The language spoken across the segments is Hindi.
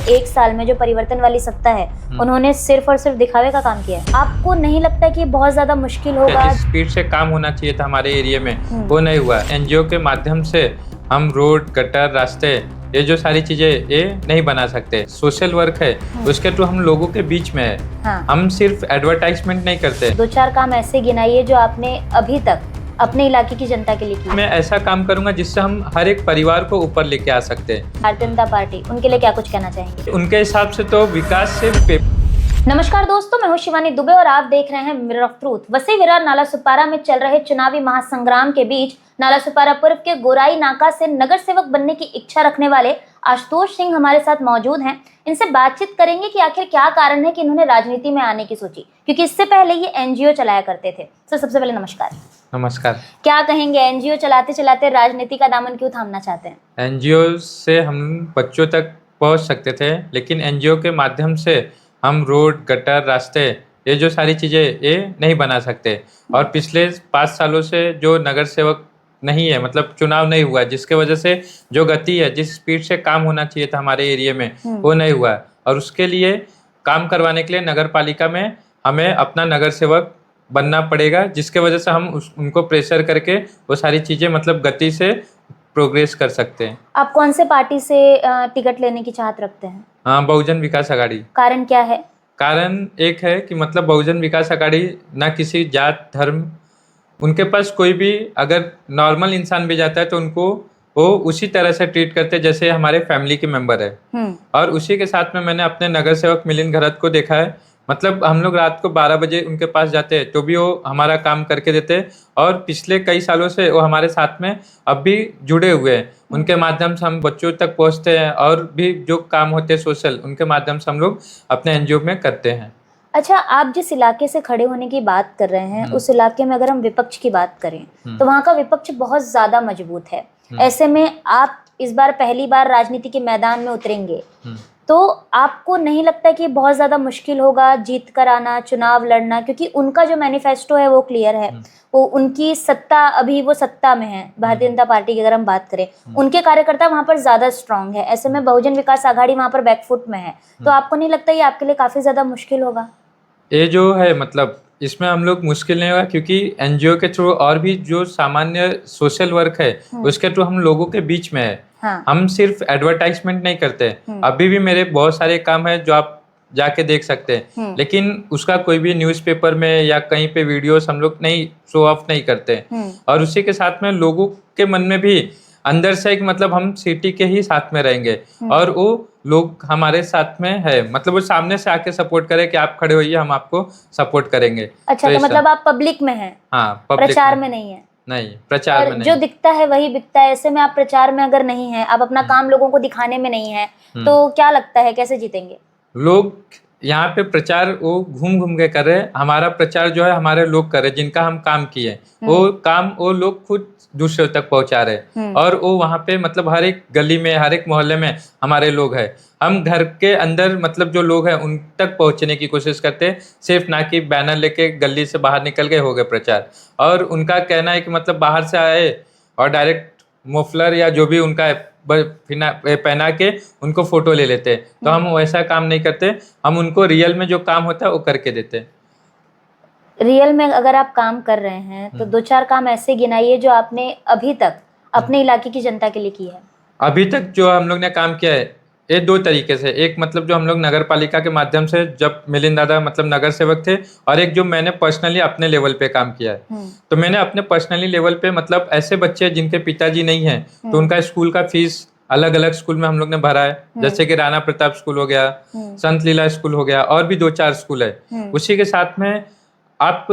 1 साल में जो परिवर्तन वाली सत्ता है उन्होंने सिर्फ और सिर्फ दिखावे का काम किया है। आपको नहीं लगता कि बहुत ज्यादा मुश्किल होगा? जिस स्पीड से काम होना चाहिए था हमारे एरिया में वो नहीं हुआ। एनजीओ के माध्यम से हम रोड, गटर, रास्ते, ये जो सारी चीजें ये नहीं बना सकते। सोशल वर्क है उसके थ्रू हम लोगों के बीच में है। हाँ। हम सिर्फ एडवर्टाइजमेंट नहीं करते। 2-4 काम ऐसे गिनाइए जो आपने अभी तक अपने इलाके की जनता के लिए किया। मैं ऐसा काम करूंगा जिससे हम हर एक परिवार को ऊपर लेके आ सकते हैं। भारतीय जनता पार्टी, उनके लिए क्या कुछ कहना चाहेंगे? उनके हिसाब से तो विकास सिर्फ नमस्कार दोस्तों, मैं हूं शिवानी दुबे और आप देख रहे हैं mirror of truth. Vasai Virar नाला सुपारा में चल रहे चुनावी महासंग्राम के बीच नाला सुपारा पूर्व के गोराई नाका से नगर सेवक बनने की इच्छा रखने वाले आशुतोष सिंह हमारे साथ मौजूद हैं। इनसे बातचीत करेंगे कि आखिर क्या कारण है कि इन्होंने राजनीति में आने की सोची, क्योंकि इससे पहले ये एनजीओ चलाया करते थे। सर, सबसे पहले नमस्कार। नमस्कार। क्या कहेंगे, एनजीओ चलाते चलाते राजनीति का दामन क्यों थामना चाहते हैं? एनजीओ से हम बच्चों तक पहुंच सकते थे, लेकिन एनजीओ के माध्यम से हम रोड, गटर, रास्ते, ये जो सारी चीज़ें ये नहीं बना सकते। और पिछले 5 सालों से जो नगर सेवक नहीं है, मतलब चुनाव नहीं हुआ, जिसके वजह से जो गति है, जिस स्पीड से काम होना चाहिए था हमारे एरिया में वो नहीं हुआ। और उसके लिए काम करवाने के लिए नगर पालिका में हमें अपना नगर सेवक बनना पड़ेगा, जिसके वजह से हम उनको प्रेशर करके वो सारी चीज़ें मतलब गति से प्रोग्रेस कर सकते हैं। आप कौन से पार्टी से टिकट लेने की चाहत रखते हैं? हाँ, बहुजन विकास आघाड़ी। कारण क्या है? कारण एक है कि मतलब बहुजन विकास आघाड़ी ना किसी जात, धर्म, उनके पास कोई भी अगर नॉर्मल इंसान भी जाता है तो उनको वो उसी तरह से ट्रीट करते हैं जैसे हमारे फैमिली के मेंबर है। और उसी के साथ में मैंने अपने नगर सेवक मिलिंद घरत को देखा है। मतलब हम लोग रात को 12 बजे उनके पास जाते हैं तो भी वो हमारा काम करके देते हैं। और पिछले कई सालों से वो हमारे साथ में अब भी जुड़े हुए हैं। उनके माध्यम से हम बच्चों तक पहुंचते हैं और भी जो काम होते हैं सोशल, उनके माध्यम से हम लोग अपने एनजीओ में करते हैं। अच्छा, आप जिस इलाके से खड़े होने की बात कर रहे हैं उस इलाके में अगर हम विपक्ष की बात करें तो वहाँ का विपक्ष बहुत ज्यादा मजबूत है। ऐसे में आप इस बार पहली बार राजनीति के मैदान में उतरेंगे तो आपको नहीं लगता कि बहुत ज्यादा मुश्किल होगा जीत कर आना, चुनाव लड़ना? क्योंकि उनका जो मैनिफेस्टो है वो क्लियर है, वो उनकी सत्ता, अभी वो सत्ता में है भारतीय जनता पार्टी की अगर हम बात करें, उनके कार्यकर्ता वहां पर ज्यादा स्ट्रांग है। ऐसे में बहुजन विकास आघाड़ी वहां पर बैकफुट में है, तो आपको नहीं लगता ये आपके लिए काफी ज्यादा मुश्किल होगा? ये जो है मतलब इसमें हम लोग मुश्किल नहीं होगा, क्योंकि एनजीओ के थ्रू और भी जो सामान्य सोशल वर्क है उसके थ्रू हम लोगों के बीच में है। हाँ। हम सिर्फ एडवर्टाइजमेंट नहीं करते। अभी भी मेरे बहुत सारे काम है जो आप जाके देख सकते हैं, लेकिन उसका कोई भी न्यूज़पेपर में या कहीं पे वीडियोस हम लोग नहीं शो ऑफ नहीं करते। और उसी के साथ में लोगों के मन में भी अंदर से एक मतलब हम सिटी के ही साथ में रहेंगे और वो लोग हमारे साथ में है, मतलब वो सामने से आके सपोर्ट करे कि आप खड़े होइए, हम आपको सपोर्ट करेंगे। अच्छा, तो मतलब आप पब्लिक में हैं? हाँ, प्रचार में नहीं है? नहीं, प्रचार में नहीं। जो दिखता है वही बिकता है। ऐसे में आप प्रचार में अगर नहीं है, आप अपना काम लोगों को दिखाने में नहीं है, तो क्या लगता है कैसे जीतेंगे? लोग यहाँ पे प्रचार वो घूम घूम के कर रहे हैं। हमारा प्रचार जो है हमारे लोग कर रहे हैं, जिनका हम काम किए वो काम वो लोग खुद दूसरों तक पहुंचा रहे। और वो वहाँ पे मतलब हर एक गली में, हर एक मोहल्ले में हमारे लोग हैं। हम घर के अंदर मतलब जो लोग हैं उन तक पहुंचने की कोशिश करते हैं, सिर्फ ना कि बैनर लेके गली से बाहर निकल के हो गए प्रचार। और उनका कहना है कि मतलब बाहर से आए और डायरेक्ट मफलर या जो भी उनका पहना के उनको फोटो ले लेते हैं, तो हम वैसा काम नहीं करते। हम उनको रियल में जो काम होता है वो करके देते हैं। रियल में अगर आप काम कर रहे हैं तो 2-4 काम ऐसे गिनाइए जो आपने अभी तक अपने इलाके की जनता के लिए की है। अभी तक जो हम लोग ने काम किया है ये 2 तरीके से, एक मतलब जो हम लोग नगर पालिका के माध्यम से जब मिलिंद दादा मतलब नगर सेवक थे, और एक जो मैंने पर्सनली अपने लेवल पे काम किया है। तो मैंने अपने पर्सनली लेवल पे मतलब ऐसे बच्चे जिनके पिताजी नहीं है तो उनका स्कूल का फीस अलग अलग स्कूल में हम लोग ने भरा है। जैसे कि राणा प्रताप स्कूल हो गया, संत लीला स्कूल हो गया, और भी 2-4 स्कूल है। उसी के साथ में आप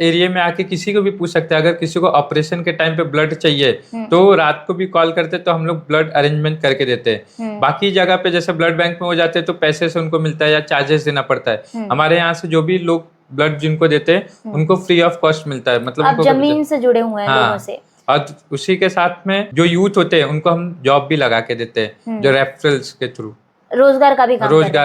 एरिया में आके किसी को भी पूछ सकते हैं। अगर किसी को ऑपरेशन के टाइम पे ब्लड चाहिए तो रात को भी कॉल करते तो हम लोग ब्लड अरेंजमेंट करके देते हैं। बाकी जगह पे जैसे ब्लड बैंक में हो जाते हैं तो पैसे से उनको मिलता है या चार्जेस देना पड़ता है। हमारे यहाँ से जो भी लोग ब्लड जिनको देते हैं उनको फ्री ऑफ कॉस्ट मिलता है। मतलब आप जमीन से जुड़े हुए हैं लोगों से। और उसी के साथ में जो यूथ होते हैं उनको हम जॉब भी लगा के देते हैं, जो रेफरल्स के थ्रू रोजगार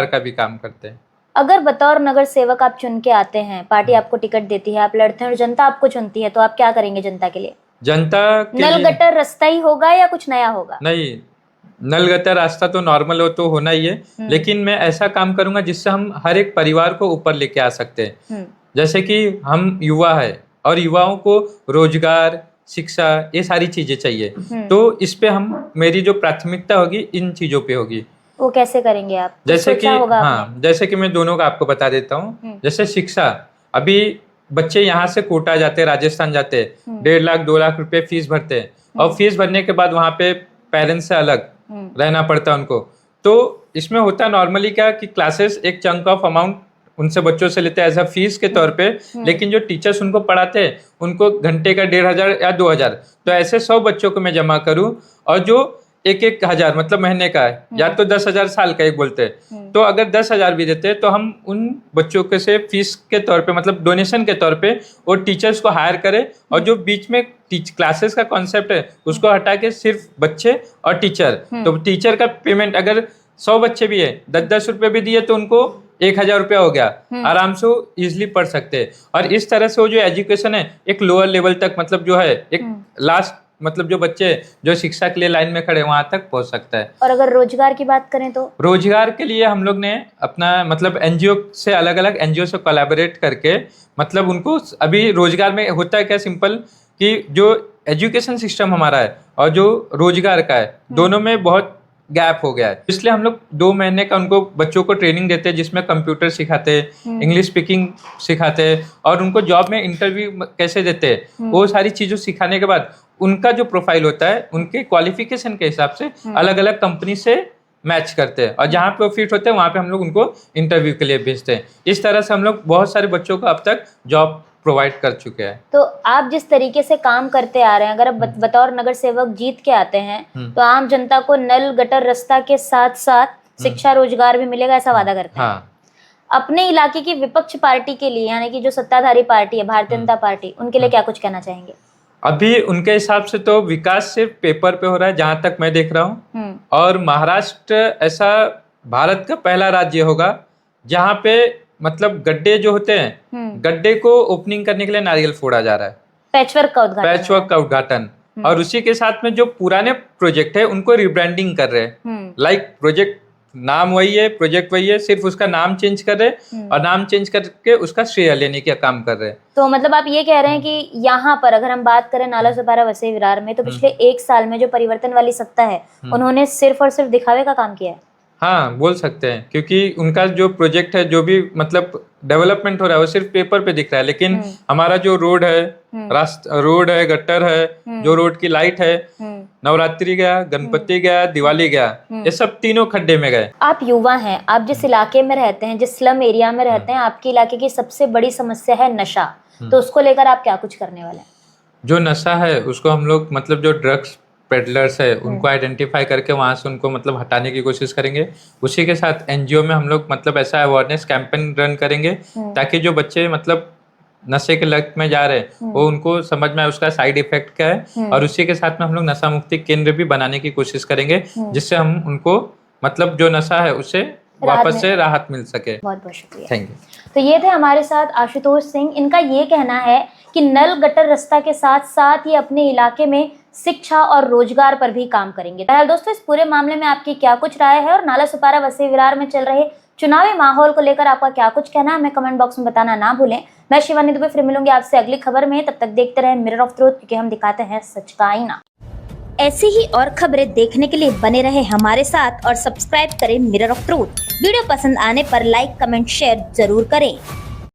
का भी काम करते हैं। अगर बतौर नगर सेवक आप चुन के आते हैं, पार्टी आपको टिकट देती है, आप लड़ते हैं और जनता आपको चुनती है, तो आप क्या करेंगे जनता के लिए? जनता के नल गटर रास्ता ही होगा या कुछ नया होगा? नहीं, नल गटर रास्ता तो नॉर्मल हो तो होना ही है, लेकिन मैं ऐसा काम करूंगा जिससे हम हर एक परिवार को ऊपर लेके आ सकते हैं। जैसे कि हम युवा है और युवाओं को रोजगार, शिक्षा, ये सारी चीजें चाहिए, तो इस पे हम मेरी जो प्राथमिकता होगी इन चीजों पे होगी। वो कैसे करेंगे आप? जैसे कि जैसे कि मैं दोनों का आपको बता देता हूँ। जैसे शिक्षा, अभी बच्चे यहाँ से कोटा जाते हैं, राजस्थान जाते हैं, 1.5 लाख 2 लाख रुपए फीस भरते हैं, और फीस भरने के बाद वहाँ पे पेरेंट्स से अलग रहना पड़ता है उनको। तो इसमें होता है नॉर्मली क्या कि क्लासेस एक चंक ऑफ अमाउंट उनसे बच्चों से लेते हैं एज अ फीस के तौर पे, लेकिन जो टीचर्स उनको पढ़ाते हैं उनको घंटे का 1,500 या 2,000, तो ऐसे 100 बच्चों को मैं जमा करूं, और जो 1,000 मतलब महीने का है, या तो 10,000 साल का एक बोलते हैं, तो अगर 10,000 भी देते हैं तो हम उन बच्चों के से फीस के तौर पे मतलब डोनेशन के तौर पे वो टीचर्स को हायर करें, और जो बीच में क्लासेस का कॉन्सेप्ट है उसको हटा के सिर्फ बच्चे और टीचर, तो टीचर का पेमेंट अगर 100 बच्चे भी है 10-10 रुपए भी दिए तो उनको 1,000 रुपया हो गया, आराम से इजिली पढ़ सकते हैं। और इस तरह से वो जो एजुकेशन है एक लोअर लेवल तक, मतलब जो है एक लास्ट, मतलब जो बच्चे जो शिक्षा के लिए लाइन में खड़े वहां तक पहुंच सकता है। और अगर रोजगार की बात करें तो रोजगार के लिए हम लोग ने अपना मतलब एनजीओ से, अलग अलग एनजीओ से कोलैबोरेट करके, मतलब उनको अभी रोजगार में होता है क्या सिंपल कि जो एजुकेशन सिस्टम हमारा है और जो रोजगार का है दोनों में बहुत गैप हो गया है। इसलिए हम लोग 2 महीने का उनको बच्चों को ट्रेनिंग देते हैं, जिसमें कंप्यूटर सिखाते हैं, इंग्लिश स्पीकिंग सिखाते हैं, और उनको जॉब में इंटरव्यू कैसे देते हैं, वो सारी चीज़ों सिखाने के बाद उनका जो प्रोफाइल होता है उनके क्वालिफिकेशन के हिसाब से अलग अलग कंपनी से मैच करते हैं, और जहाँ पे वो फिट होते हैं वहाँ पे हम लोग उनको इंटरव्यू के लिए भेजते हैं। इस तरह से हम लोग बहुत सारे बच्चों को अब तक जॉब प्रोवाइड कर चुके हैं। तो आप जिस तरीके से काम करते आ रहे हैं, अगर आप बतौर नगर सेवक जीत के आते हैं तो आम जनता को नल गटर रास्ता के साथ साथ शिक्षा रोजगार भी मिलेगा, ऐसा वादा करते हैं। अपने इलाके की विपक्ष पार्टी के लिए, यानी कि जो सत्ताधारी पार्टी है भारतीय जनता पार्टी, उनके लिए क्या कुछ कहना चाहेंगे? अभी उनके हिसाब से तो विकास सिर्फ पेपर पे हो रहा है जहां तक मैं देख रहा हूँ, और महाराष्ट्र ऐसा भारत का पहला राज्य होगा जहाँ पे मतलब गड्ढे जो होते हैं, गड्ढे को ओपनिंग करने के लिए नारियल फोड़ा जा रहा है, पैचवर्क का उद्घाटन, और उसी के साथ में जो पुराने प्रोजेक्ट है उनको रिब्रांडिंग कर रहे हैं। लाइक प्रोजेक्ट नाम वही है, प्रोजेक्ट वही है, सिर्फ उसका नाम चेंज कर रहे हैं, और नाम चेंज करके उसका श्रेय लेने का काम कर रहे हैं। तो मतलब आप ये कह रहे हैं कि यहाँ पर अगर हम बात करें नाला सुपारा वसई विरार में, तो पिछले 1 साल में जो परिवर्तन वाली सत्ता है उन्होंने सिर्फ और सिर्फ दिखावे का काम किया है। हाँ, बोल सकते हैं, क्योंकि उनका जो प्रोजेक्ट है, जो भी मतलब डेवलपमेंट हो रहा है वो सिर्फ पेपर पे दिख रहा है, लेकिन हमारा जो रोड है, रोड है, गटर है, जो रोड की लाइट है, नवरात्रि गया, गणपति गया, दिवाली गया, ये सब तीनों खड्डे में गए। आप युवा हैं, आप जिस इलाके में रहते हैं, जिस स्लम एरिया में रहते हैं, आपके इलाके की सबसे बड़ी समस्या है नशा, तो उसको लेकर आप क्या कुछ करने वाले हैं? जो नशा है उसको हम लोग मतलब जो ड्रग्स पेडलर्स है उनको आइडेंटिफाई करके वहां से उनको मतलब हटाने की कोशिश करेंगे। उसी के साथ एनजीओ में हम लोग मतलब ऐसा अवेयरनेस कैंपेन रन करेंगे ताकि जो बच्चे मतलब नशे के लत में जा रहे हैं वो उनको समझ में आए उसका साइड इफेक्ट क्या है, और उसी के साथ में हम लोग नशा मुक्ति केंद्र भी बनाने की कोशिश करेंगे जिससे हम उनको मतलब जो नशा है उससे वापस से राहत मिल सके। बहुत बहुत शुक्रिया, थैंक यू। तो ये थे हमारे साथ आशुतोष सिंह। इनका ये कहना है कि नल गटर रास्ता के साथ साथ ये अपने इलाके में शिक्षा और रोजगार पर भी काम करेंगे। फिलहाल दोस्तों, इस पूरे मामले में आपकी क्या कुछ राय है और नाला सुपारा वसई विरार में चल रहे चुनावी माहौल को लेकर आपका क्या कुछ कहना है, हमें कमेंट बॉक्स में बताना ना भूलें। मैं शिवानी दुबे फिर मिलूंगी आपसे अगली खबर में, तब तक देखते रहें मिरर ऑफ ट्रूथ, क्योंकि हम दिखाते हैं सच का आईना। ऐसी ही और खबरें देखने के लिए बने रहे हमारे साथ और सब्सक्राइब करें मिरर ऑफ ट्रूथ। वीडियो पसंद आने पर लाइक, कमेंट, शेयर जरूर करें।